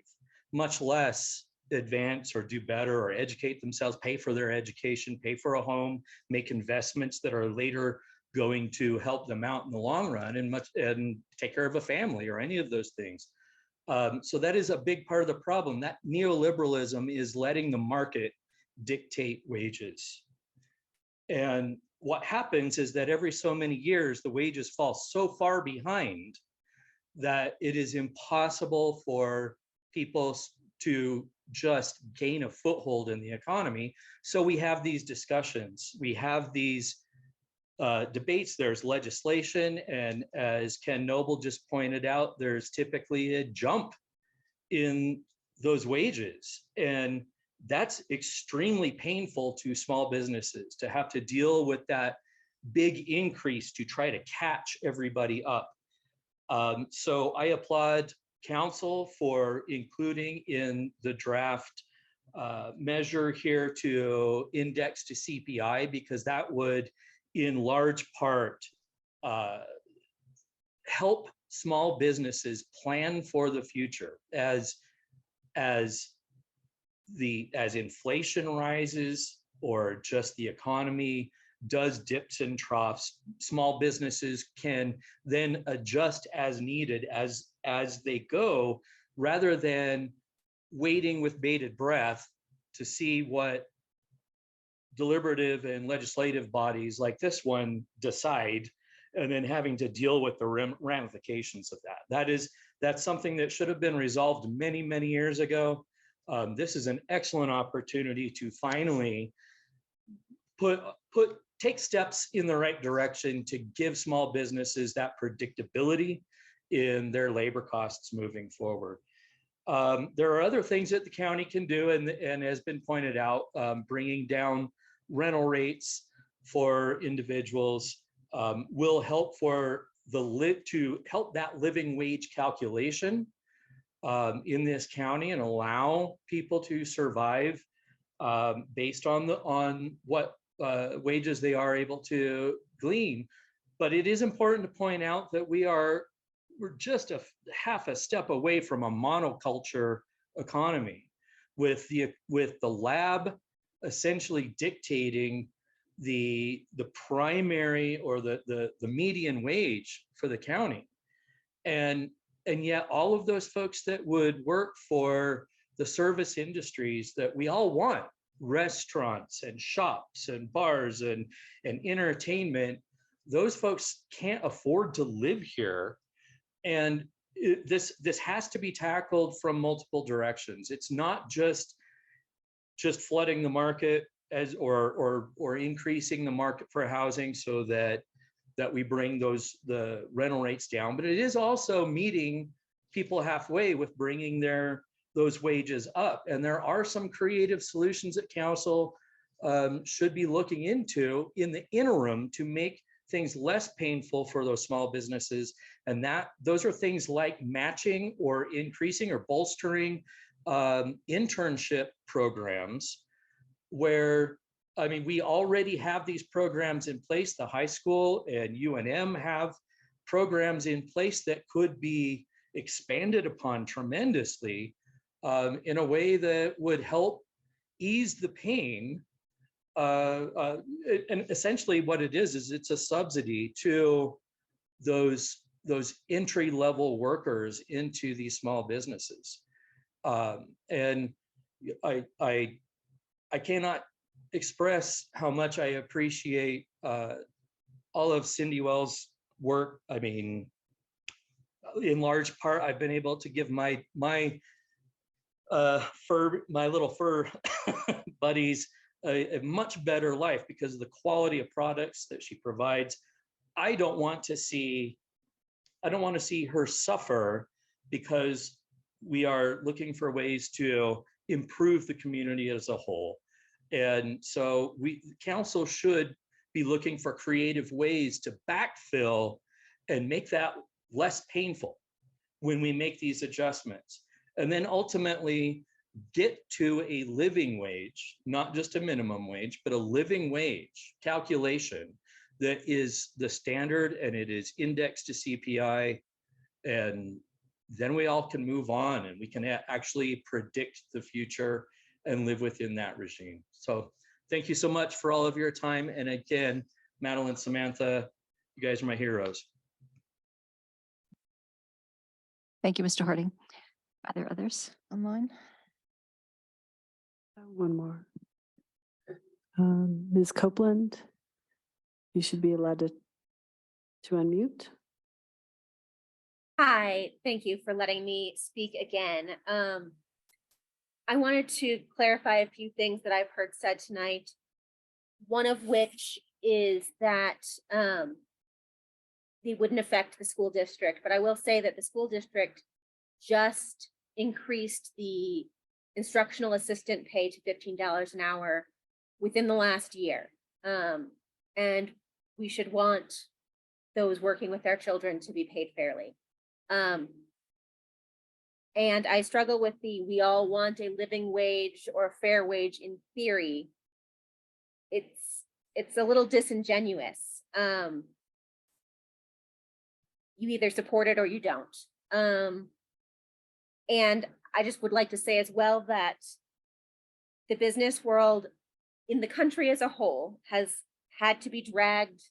much less advance or do better or educate themselves, pay for their education, pay for a home, make investments that are later going to help them out in the long run and take care of a family or any of those things. So that is a big part of the problem. That neoliberalism is letting the market dictate wages. And what happens is that every so many years, the wages fall so far behind that it is impossible for people to just gain a foothold in the economy. So we have these discussions, we have these debates, there's legislation, and as Ken Noble just pointed out, there's typically a jump in those wages. And that's extremely painful to small businesses to have to deal with that big increase to try to catch everybody up. So I applaud council for including in the draft measure here to index to CPI, because that would in large part help small businesses plan for the future as inflation rises or just the economy does dips and troughs. Small businesses can then adjust as needed as they go, rather than waiting with bated breath to see what deliberative and legislative bodies like this one decide, and then having to deal with the ramifications of that. That's something that should have been resolved many, many years ago. This is an excellent opportunity to finally take steps in the right direction to give small businesses that predictability in their labor costs moving forward. There are other things that the county can do, and has been pointed out, bringing down rental rates for individuals will help to help that living wage calculation in this county and allow people to survive based on what wages they are able to glean. But it is important to point out that we're just half a step away from a monoculture economy with the lab essentially dictating the primary or the median wage for the county. And yet all of those folks that would work for the service industries that we all want, restaurants and shops and bars and entertainment, those folks can't afford to live here. And this has to be tackled from multiple directions. It's not just flooding the market as or increasing the market for housing so that we bring the rental rates down, but it is also meeting people halfway with bringing those wages up. And there are some creative solutions that council should be looking into in the interim to make things less painful for those small businesses. And those are things like matching or increasing or bolstering internship programs where, I mean, we already have these programs in place. The high school and UNM have programs in place that could be expanded upon tremendously in a way that would help ease the pain. And essentially what it is it's a subsidy to those entry-level workers into these small businesses. And I cannot express how much I appreciate all of Cindy Wells' work. I mean, in large part, I've been able to give my little fur buddies a much better life because of the quality of products that she provides. I don't want to see her suffer because we are looking for ways to improve the community as a whole. And so council should be looking for creative ways to backfill and make that less painful when we make these adjustments. And then ultimately get to a living wage, not just a minimum wage, but a living wage calculation that is the standard and it is indexed to CPI. And then we all can move on and we can actually predict the future and live within that regime. So thank you so much for all of your time. And again, Madeline, Samantha, you guys are my heroes. Thank you, Mr. Harding. Are there others online? One more. Ms. Copeland, you should be allowed to unmute. Hi, thank you for letting me speak again. I wanted to clarify a few things that I've heard said tonight. One of which is that they wouldn't affect the school district, but I will say that the school district just increased the instructional assistant pay to $15 an hour within the last year. And we should want those working with their children to be paid fairly. And I struggle with we all want a living wage or a fair wage in theory. It's a little disingenuous. You either support it or you don't. And I just would like to say as well that the business world in the country as a whole has had to be dragged,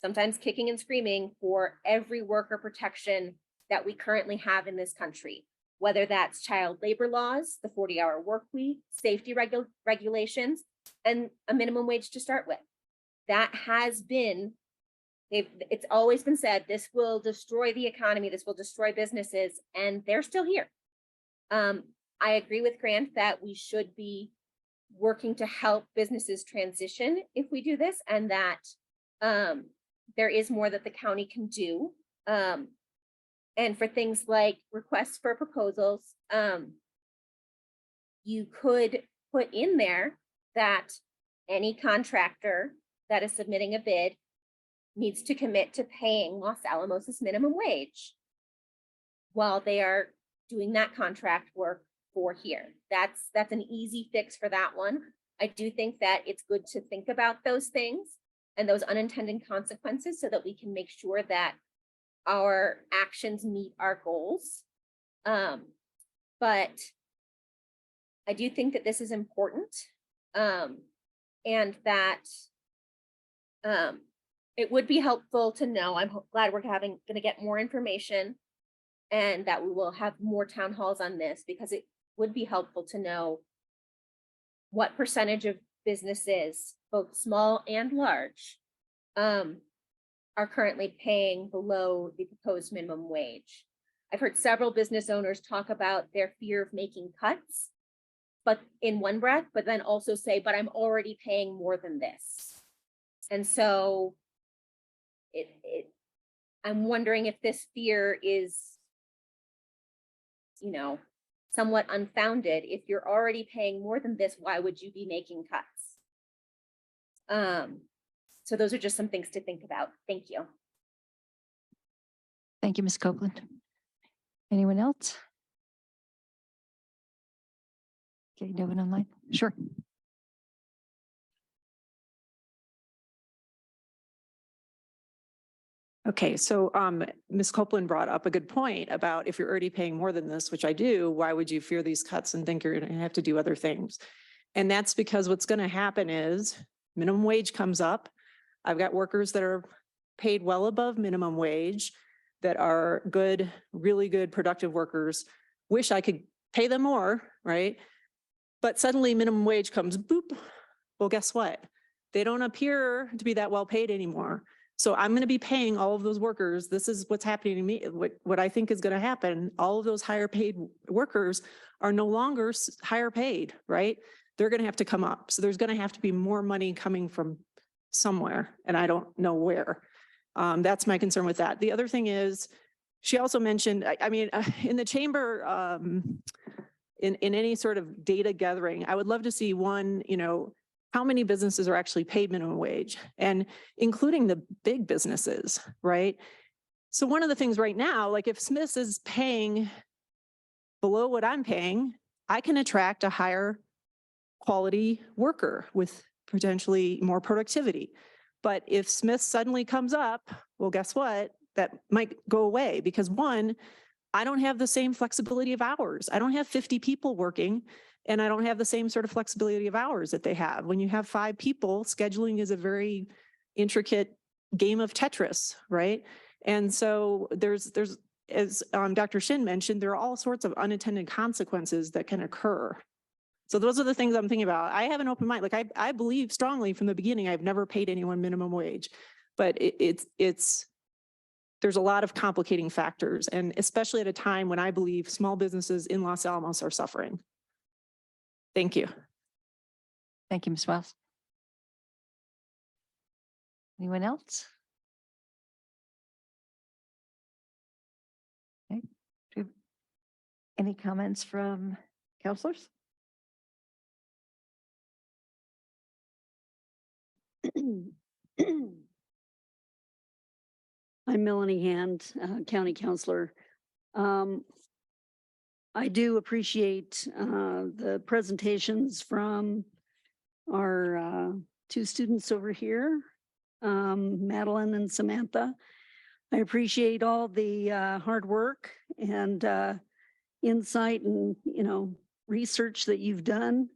sometimes kicking and screaming, for every worker protection that we currently have in this country, whether that's child labor laws, the 40-hour work week, safety regulations, and a minimum wage to start with. That has been, it's always been said, this will destroy the economy, this will destroy businesses, and they're still here. I agree with Grant that we should be working to help businesses transition if we do this, and that there is more that the county can do. And for things like requests for proposals, you could put in there that any contractor that is submitting a bid needs to commit to paying Los Alamos's minimum wage while they are doing that contract work for here. That's an easy fix for that one. I do think that it's good to think about those things and those unintended consequences so that we can make sure that our actions meet our goals. But I do think that this is important, and that it would be helpful to know. I'm glad we're going to get more information, and that we will have more town halls on this, because it would be helpful to know what percentage of businesses, both small and large, are currently paying below the proposed minimum wage. I've heard several business owners talk about their fear of making cuts, but in one breath, but then also say, but I'm already paying more than this. And so I'm wondering if this fear is, you know, somewhat unfounded. If you're already paying more than this, why would you be making cuts? So those are just some things to think about. Thank you. Thank you, Ms. Copeland. Anyone else? Okay, no one online? Sure. Okay, so Ms. Copeland brought up a good point about if you're already paying more than this, which I do, why would you fear these cuts and think you're going to have to do other things? And that's because what's going to happen is minimum wage comes up. I've got workers that are paid well above minimum wage that are good, really good, productive workers. Wish I could pay them more, right? But suddenly minimum wage comes, boop. Well, guess what? They don't appear to be that well paid anymore. So I'm going to be paying all of those workers. This is what's happening to me. What I think is going to happen. All of those higher paid workers are no longer higher paid, right? They're going to have to come up. So there's going to have to be more money coming from somewhere, and I don't know where. That's my concern with that. The other thing is, she also mentioned, I mean, in the chamber, in any sort of data gathering, I would love to see one, you know, how many businesses are actually paid minimum wage, and including the big businesses, right? So one of the things right now, like if Smith's is paying below what I'm paying, I can attract a higher quality worker with potentially more productivity. But if Smith suddenly comes up, well, guess what? That might go away because one, I don't have the same flexibility of hours. I don't have 50 people working, and I don't have the same sort of flexibility of hours that they have. When you have 5 people, scheduling is a very intricate game of Tetris, right? And so there's as Dr. Shin mentioned, there are all sorts of unintended consequences that can occur. So those are the things I'm thinking about. I have an open mind. Like I believe strongly from the beginning, I've never paid anyone minimum wage, but there's a lot of complicating factors, and especially at a time when I believe small businesses in Los Alamos are suffering. Thank you. Thank you, Ms. Wells. Anyone else? Okay. Any comments from counselors? I'm Melanie Hand, County Councilor. I do appreciate the presentations from our 2 students over here, Madeline and Samantha. I appreciate all the hard work and insight and, you know, research that you've done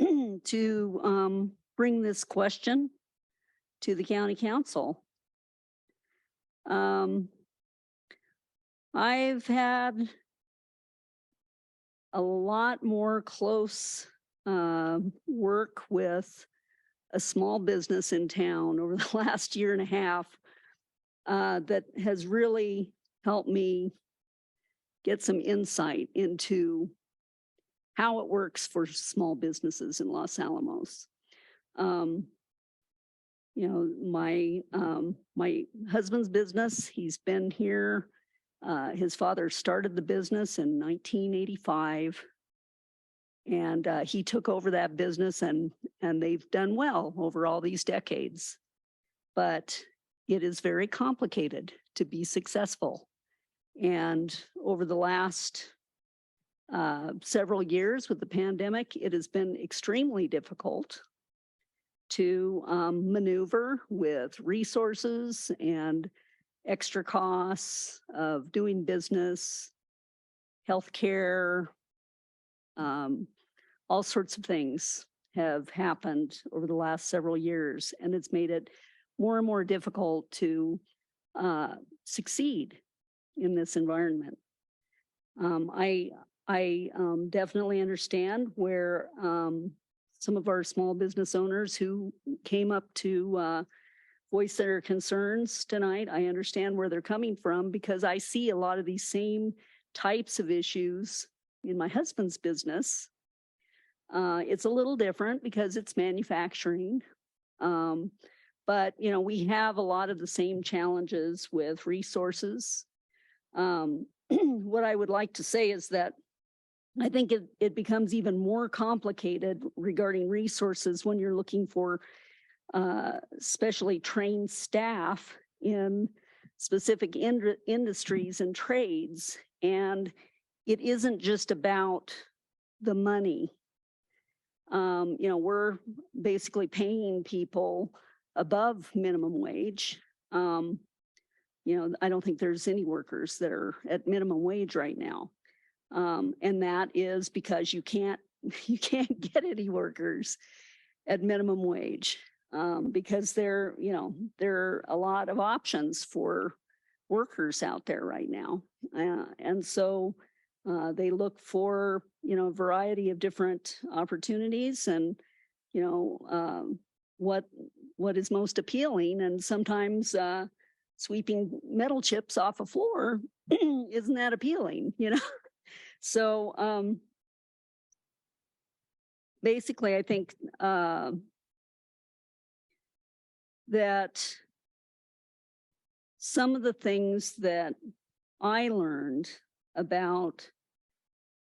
to bring this question to the county council. I've had a lot more close work with a small business in town over the last year and a half that has really helped me get some insight into how it works for small businesses in Los Alamos. You know, my husband's business, he's been here. His father started the business in 1985, and he took over that business, and they've done well over all these decades. But it is very complicated to be successful. And over the last several years with the pandemic, it has been extremely difficult to maneuver with resources and extra costs of doing business, healthcare, all sorts of things have happened over the last several years, and it's made it more and more difficult to succeed in this environment. I definitely understand where some of our small business owners who came up to voice their concerns tonight. I understand where they're coming from because I see a lot of these same types of issues in my husband's business. It's a little different because it's manufacturing. But, you know, we have a lot of the same challenges with resources. What I would like to say is that I think it becomes even more complicated regarding resources when you're looking for specially trained staff in specific industries and trades. And it isn't just about the money. You know, we're basically paying people above minimum wage. You know, I don't think there's any workers that are at minimum wage right now. And that is because you can't get any workers at minimum wage because there are a lot of options for workers out there right now. And so they look for, you know, a variety of different opportunities and, you know, what is most appealing. And sometimes sweeping metal chips off a floor isn't that appealing, you know? So basically, I think that some of the things that I learned about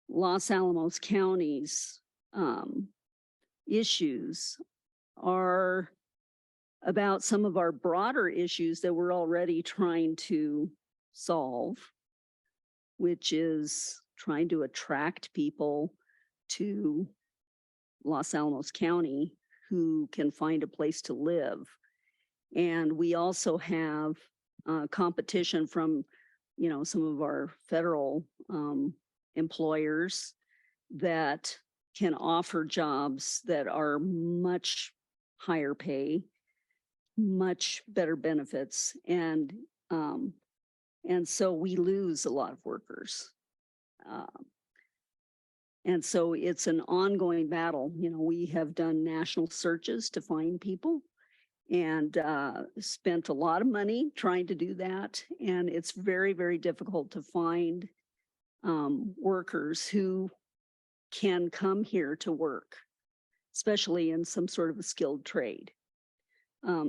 Los Alamos County's issues are about some of our broader issues that we're already trying to solve, which is trying to attract people to Los Alamos County who can find a place to live. And we also have competition from, you know, some of our federal employers that can offer jobs that are much higher pay, much better benefits, and so we lose a lot of workers. And so it's an ongoing battle. You know, we have done national searches to find people and spent a lot of money trying to do that. And it's very, very difficult to find workers who can come here to work, especially in some sort of a skilled trade.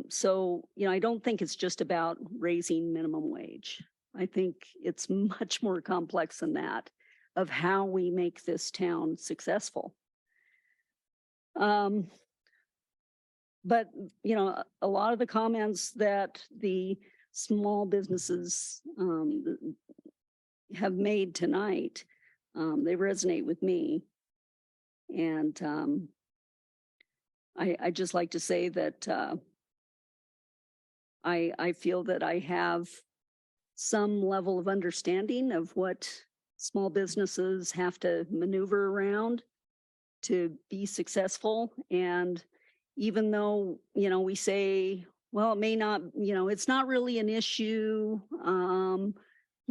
So, you know, I don't think it's just about raising minimum wage. I think it's much more complex than that of how we make this town successful. But, you know, a lot of the comments that the small businesses have made tonight, they resonate with me. And I just like to say that I feel that I have some level of understanding of what small businesses have to maneuver around to be successful. And even though, you know, we say, well, it may not, you know, it's not really an issue. You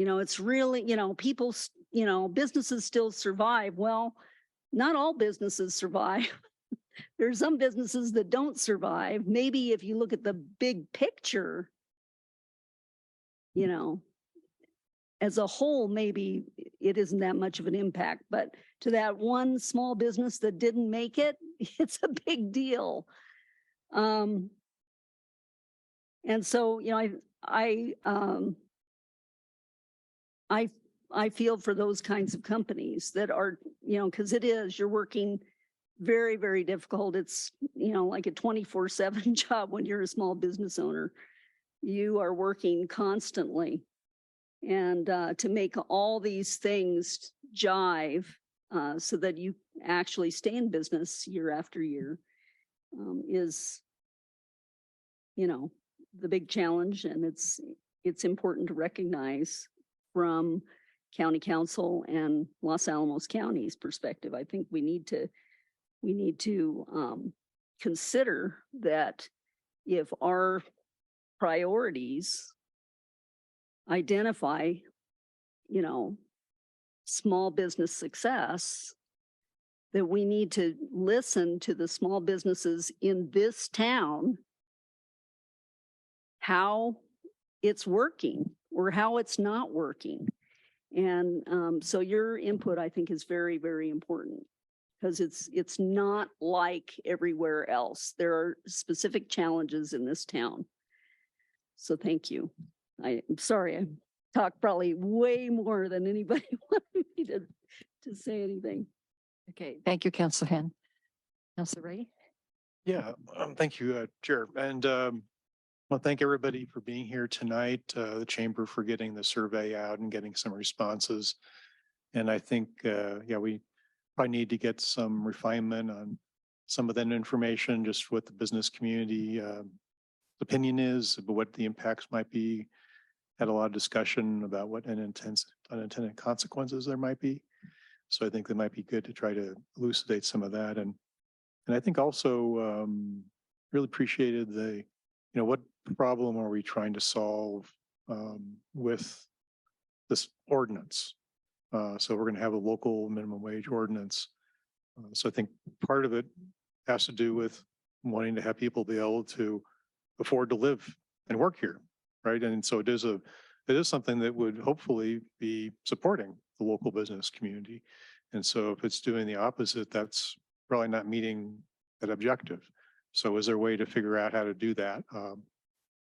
know, it's really, you know, people, you know, businesses still survive. Well, not all businesses survive. There's some businesses that don't survive. Maybe if you look at the big picture, you know, as a whole, maybe it isn't that much of an impact, but to that one small business that didn't make it, it's a big deal. And so, you know, I feel for those kinds of companies that are, you know, because you're working very, very difficult. It's, you know, like a 24/7 job when you're a small business owner. You are working constantly. And to make all these things jive so that you actually stay in business year after year is, you know, the big challenge. And it's important to recognize from county council and Los Alamos County's perspective. I think we need to we need to consider that if our priorities identify, you know, small business success, that we need to listen to the small businesses in this town, how it's working or how it's not working. And so your input, I think, is very, very important because it's not like everywhere else. There are specific challenges in this town. So thank you. I'm sorry, I talked probably way more than anybody wanted me to say anything. Okay, thank you, Councilor Hen. Councilor Ray? Yeah, thank you, Chair. And well, thank everybody for being here tonight, the chamber for getting the survey out and getting some responses. And I think, yeah, we probably need to get some refinement on some of that information, just what the business community opinion is, but what the impacts might be. Had a lot of discussion about what unintended consequences there might be. So I think that might be good to try to elucidate some of that. And I think also really appreciated the, what problem are we trying to solve with this ordinance? So we're going to have a local minimum wage ordinance. So I think part of it has to do with wanting to have people be able to afford to live and work here, right? And so it is something that would hopefully be supporting the local business community. And so if it's doing the opposite, that's probably not meeting that objective. So is there a way to figure out how to do that?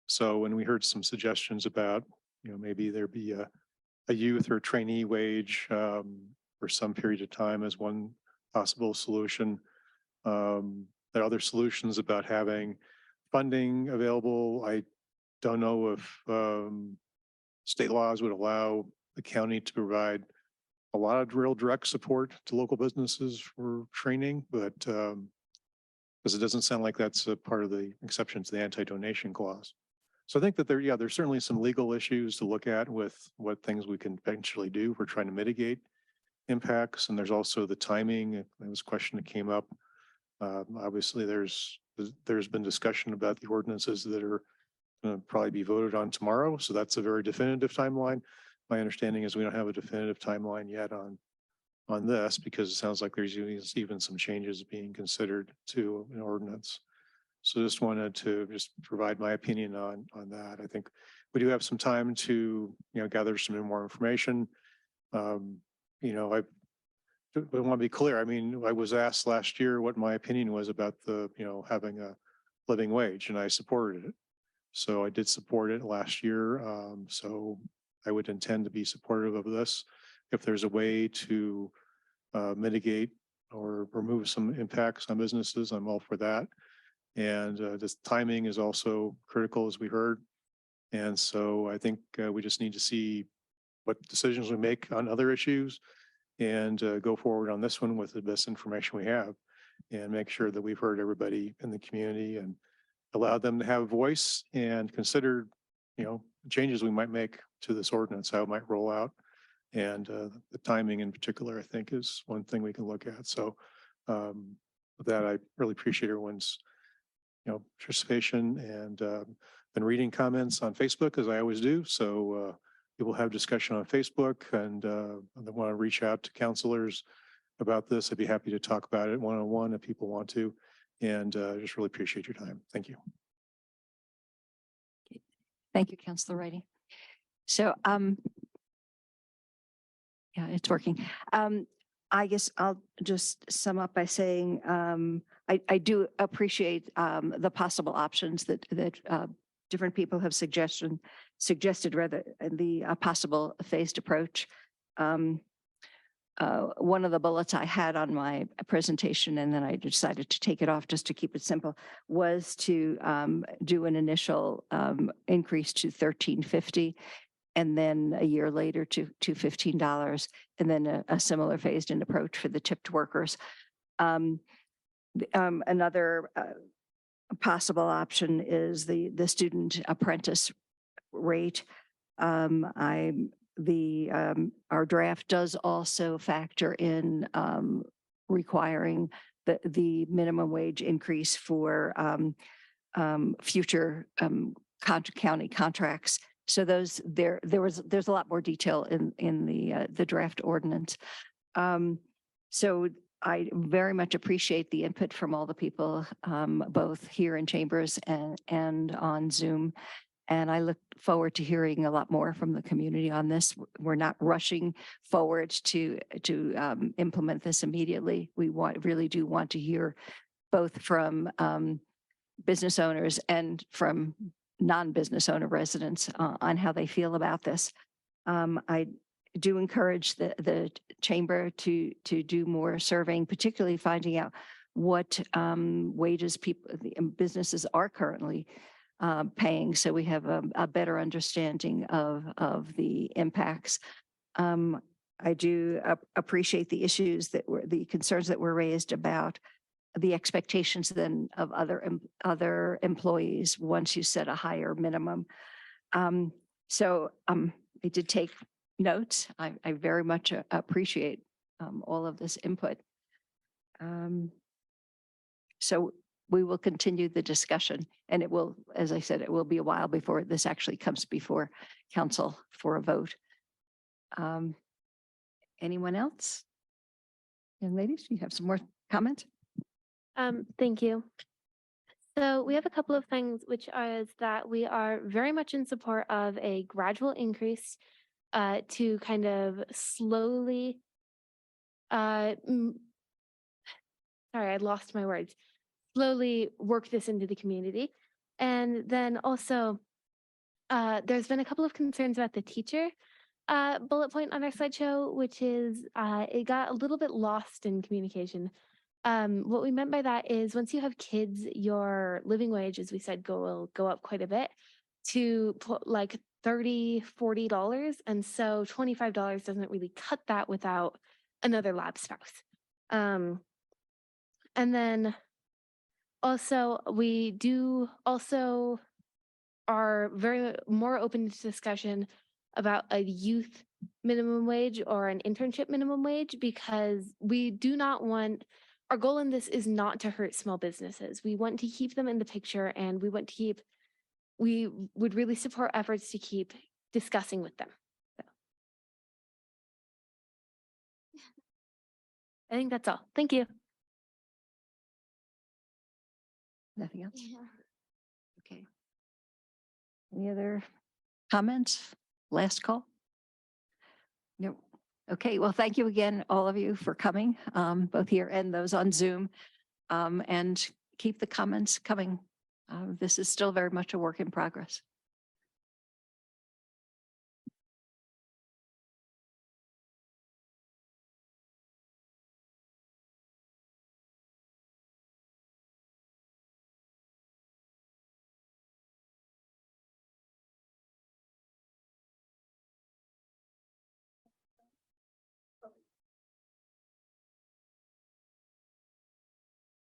So when we heard some suggestions about, maybe there be a youth or trainee wage for some period of time as one possible solution. There are other solutions about having funding available. I don't know if state laws would allow the county to provide a lot of real direct support to local businesses for training, but because it doesn't sound like that's a part of the exception to the anti-donation clause. So I think that there's certainly some legal issues to look at with what things we can eventually do. We're trying to mitigate impacts, and there's also the timing. That was a question that came up. Obviously, there's been discussion about the ordinances that are going to probably be voted on tomorrow. So that's a very definitive timeline. My understanding is we don't have a definitive timeline yet on this because it sounds like there's even some changes being considered to an ordinance. So just wanted to provide my opinion on that. I think we do have some time to gather some more information. I want to be clear. I mean, I was asked last year what my opinion was about the having a living wage, and I supported it. So I did support it last year. So I would intend to be supportive of this. If there's a way to mitigate or remove some impacts on businesses, I'm all for that. And this timing is also critical, as we heard. And so I think we just need to see what decisions we make on other issues and go forward on this one with the best information we have and make sure that we've heard everybody in the community and allow them to have a voice and consider, changes we might make to this ordinance, how it might roll out. And the timing in particular, I think, is one thing we can look at. So with that, I really appreciate everyone's participation and been reading comments on Facebook as I always do. So we will have discussion on Facebook and I want to reach out to counselors about this. I'd be happy to talk about it one-on-one if people want to. And just really appreciate your time. Thank you. Thank you, Councilor Righty. So, yeah, it's working. I guess I'll just sum up by saying I do appreciate the possible options that different people have suggested rather the possible phased approach. One of the bullets I had on my presentation, and then I decided to take it off just to keep it simple, was to do an initial increase to $13.50, and then a year later to $15, and then a similar phased-in approach for the tipped workers. Another possible option is the student apprentice rate. Our draft does also factor in requiring the minimum wage increase for future county contracts. So there's a lot more detail in the draft ordinance. So I very much appreciate the input from all the people, both here in chambers and on Zoom. And I look forward to hearing a lot more from the community on this. We're not rushing forward to implement this immediately. We really do want to hear both from business owners and from non-business owner residents on how they feel about this. I do encourage the chamber to do more surveying, particularly finding out what wages businesses are currently paying, so we have a better understanding of the impacts. I do appreciate the issues the concerns that were raised about the expectations then of other employees once you set a higher minimum. So I did take notes. I very much appreciate all of this input. So we will continue the discussion, and it will, as I said, it will be a while before this actually comes before council for a vote. Anyone else? Young ladies, you have some more comments? Thank you. So we have a couple of things, which is that we are very much in support of a gradual increase to kind of slowly, sorry, I lost my words, slowly work this into the community. And then also, there's been a couple of concerns about the teacher bullet point on our slideshow, which is it got a little bit lost in communication. What we meant by that is once you have kids, your living wage, as we said, will go up quite a bit to put like $30, $40. And so $25 doesn't really cut that without another lab spouse. And then also, we do also are very more open to discussion about a youth minimum wage or an internship minimum wage, because we do not want, our goal in this is not to hurt small businesses. We want to keep them in the picture, and we would really support efforts to keep discussing with them. So. I think that's all. Thank you. Nothing else? Yeah. Okay. Any other comments? Last call? No. Okay, well, thank you again, all of you, for coming, both here and those on Zoom, and keep the comments coming. This is still very much a work in progress.